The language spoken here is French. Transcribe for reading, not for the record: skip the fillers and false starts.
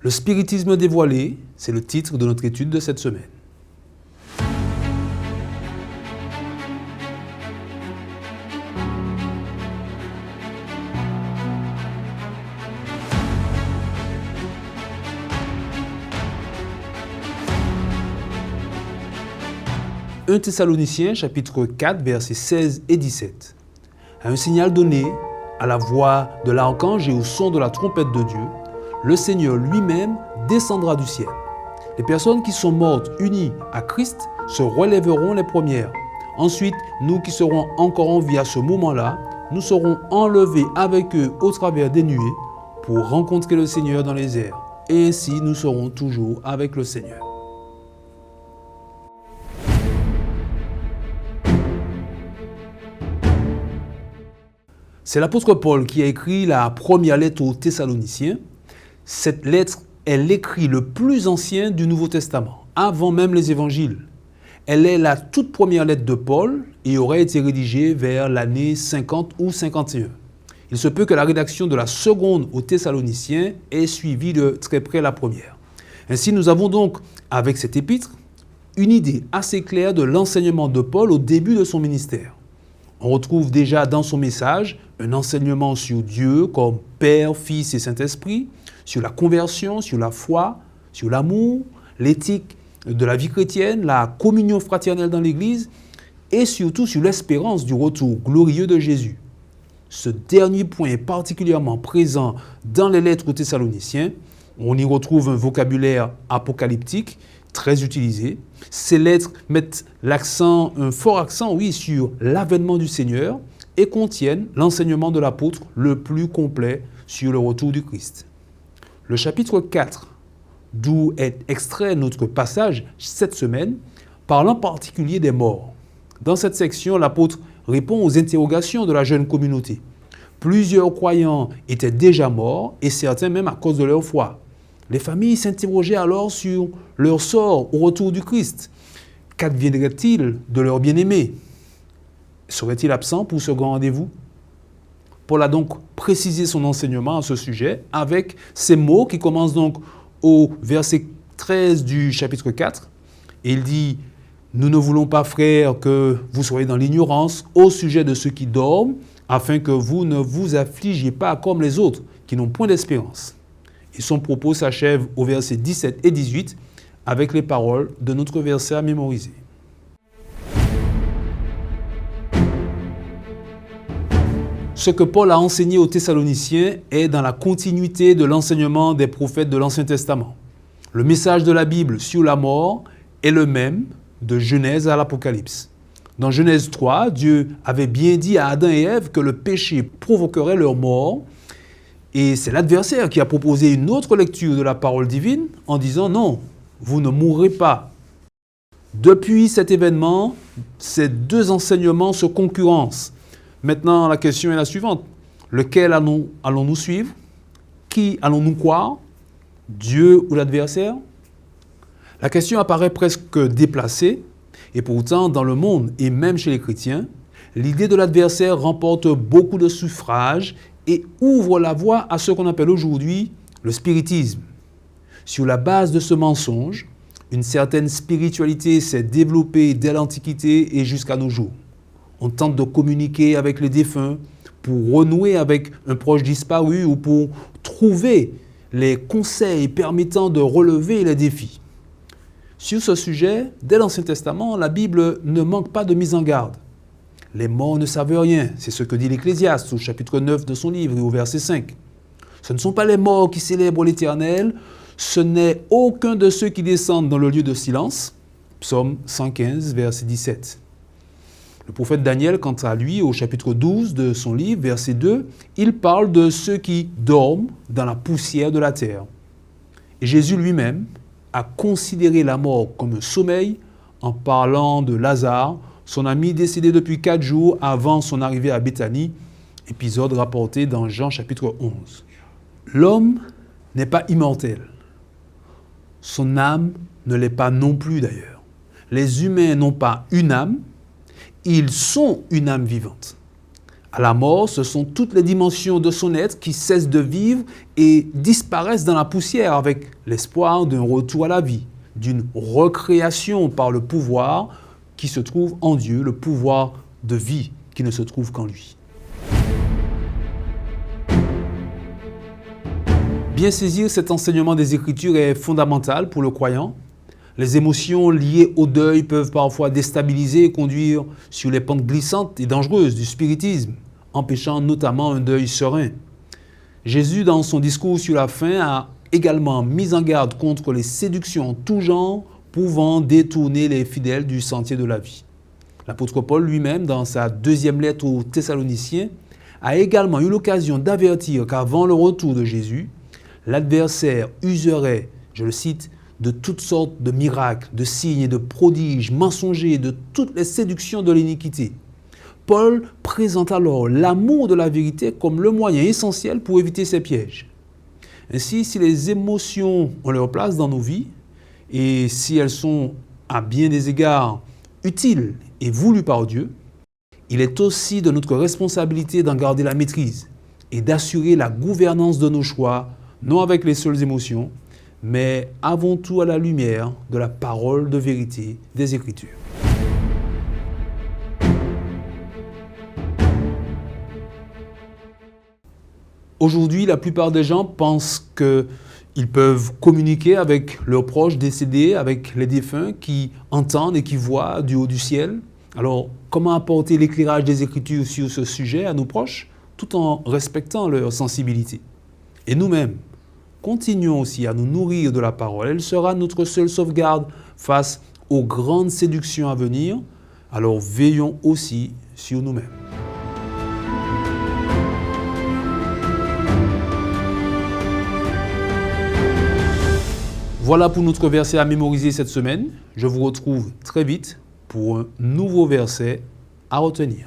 Le spiritisme dévoilé, c'est le titre de notre étude de cette semaine. « 1 Thessaloniciens, chapitre 4, versets 16 et 17. À un signal donné, à la voix de l'archange et au son de la trompette de Dieu, le Seigneur lui-même descendra du ciel. Les personnes qui sont mortes unies à Christ se relèveront les premières. Ensuite, nous qui serons encore en vie à ce moment-là, nous serons enlevés avec eux au travers des nuées pour rencontrer le Seigneur dans les airs. Et ainsi, nous serons toujours avec le Seigneur. » C'est l'apôtre Paul qui a écrit la première lettre aux Thessaloniciens. Cette lettre est l'écrit le plus ancien du Nouveau Testament, avant même les évangiles. Elle est la toute première lettre de Paul et aurait été rédigée vers l'année 50 ou 51. Il se peut que la rédaction de la seconde aux Thessaloniciens ait suivi de très près la première. Ainsi, nous avons donc, avec cet épître, une idée assez claire de l'enseignement de Paul au début de son ministère. On retrouve déjà dans son message un enseignement sur Dieu comme Père, Fils et Saint-Esprit, sur la conversion, sur la foi, sur l'amour, l'éthique de la vie chrétienne, la communion fraternelle dans l'Église et surtout sur l'espérance du retour glorieux de Jésus. Ce dernier point est particulièrement présent dans les lettres aux Thessaloniciens. On y retrouve un vocabulaire apocalyptique très utilisé. Ces lettres mettent un fort accent, sur l'avènement du Seigneur et contiennent l'enseignement de l'apôtre le plus complet sur le retour du Christ. Le chapitre 4, d'où est extrait notre passage cette semaine, parle en particulier des morts. Dans cette section, l'apôtre répond aux interrogations de la jeune communauté. Plusieurs croyants étaient déjà morts et certains même à cause de leur foi. Les familles s'interrogeaient alors sur leur sort au retour du Christ. Qu'adviendrait-il de leur bien-aimé? Serait-il absent pour ce grand rendez-vous? Paul a donc précisé son enseignement à ce sujet avec ces mots qui commencent donc au verset 13 du chapitre 4. Et il dit « Nous ne voulons pas, frères, que vous soyez dans l'ignorance au sujet de ceux qui dorment, afin que vous ne vous affligiez pas comme les autres qui n'ont point d'espérance. » Et son propos s'achève au verset 17 et 18 avec les paroles de notre verset à mémoriser. Ce que Paul a enseigné aux Thessaloniciens est dans la continuité de l'enseignement des prophètes de l'Ancien Testament. Le message de la Bible sur la mort est le même de Genèse à l'Apocalypse. Dans Genèse 3, Dieu avait bien dit à Adam et Ève que le péché provoquerait leur mort. Et c'est l'adversaire qui a proposé une autre lecture de la parole divine en disant « Non, vous ne mourrez pas ». Depuis cet événement, ces deux enseignements se concurrencent. Maintenant, la question est la suivante. Lequel allons-nous suivre? Qui allons-nous croire? Dieu ou l'adversaire? La question apparaît presque déplacée. Et pourtant, dans le monde et même chez les chrétiens, l'idée de l'adversaire remporte beaucoup de suffrages et ouvre la voie à ce qu'on appelle aujourd'hui le spiritisme. Sur la base de ce mensonge, une certaine spiritualité s'est développée dès l'Antiquité et jusqu'à nos jours. On tente de communiquer avec les défunts pour renouer avec un proche disparu ou pour trouver les conseils permettant de relever les défis. Sur ce sujet, dès l'Ancien Testament, la Bible ne manque pas de mise en garde. Les morts ne savent rien, c'est ce que dit l'Ecclésiaste au chapitre 9 de son livre et au verset 5. Ce ne sont pas les morts qui célèbrent l'Éternel, ce n'est aucun de ceux qui descendent dans le lieu de silence. Psaume 115, verset 17. Le prophète Daniel, quant à lui, au chapitre 12 de son livre, verset 2, il parle de ceux qui dorment dans la poussière de la terre. Et Jésus lui-même a considéré la mort comme un sommeil en parlant de Lazare, son ami décédé depuis 4 jours avant son arrivée à Béthanie, épisode rapporté dans Jean chapitre 11. L'homme n'est pas immortel. Son âme ne l'est pas non plus d'ailleurs. Les humains n'ont pas une âme, ils sont une âme vivante. À la mort, ce sont toutes les dimensions de son être qui cessent de vivre et disparaissent dans la poussière avec l'espoir d'un retour à la vie, d'une recréation par le pouvoir qui se trouve en Dieu, le pouvoir de vie qui ne se trouve qu'en lui. Bien saisir cet enseignement des Écritures est fondamental pour le croyant. Les émotions liées au deuil peuvent parfois déstabiliser et conduire sur les pentes glissantes et dangereuses du spiritisme, empêchant notamment un deuil serein. Jésus, dans son discours sur la fin, a également mis en garde contre les séductions en tout genre pouvant détourner les fidèles du sentier de la vie. L'apôtre Paul lui-même, dans sa deuxième lettre aux Thessaloniciens, a également eu l'occasion d'avertir qu'avant le retour de Jésus, l'adversaire userait, je le cite, de toutes sortes de miracles, de signes et de prodiges mensongers, de toutes les séductions de l'iniquité. Paul présente alors l'amour de la vérité comme le moyen essentiel pour éviter ces pièges. Ainsi, si les émotions ont leur place dans nos vies, et si elles sont à bien des égards utiles et voulues par Dieu, il est aussi de notre responsabilité d'en garder la maîtrise et d'assurer la gouvernance de nos choix, non avec les seules émotions, mais avant tout à la lumière de la parole de vérité des Écritures. Aujourd'hui, la plupart des gens pensent qu'ils peuvent communiquer avec leurs proches décédés, avec les défunts qui entendent et qui voient du haut du ciel. Alors, comment apporter l'éclairage des Écritures sur ce sujet à nos proches, tout en respectant leur sensibilité? Et nous-mêmes, continuons aussi à nous nourrir de la parole. Elle sera notre seule sauvegarde face aux grandes séductions à venir. Alors, veillons aussi sur nous-mêmes. Voilà pour notre verset à mémoriser cette semaine. Je vous retrouve très vite pour un nouveau verset à retenir.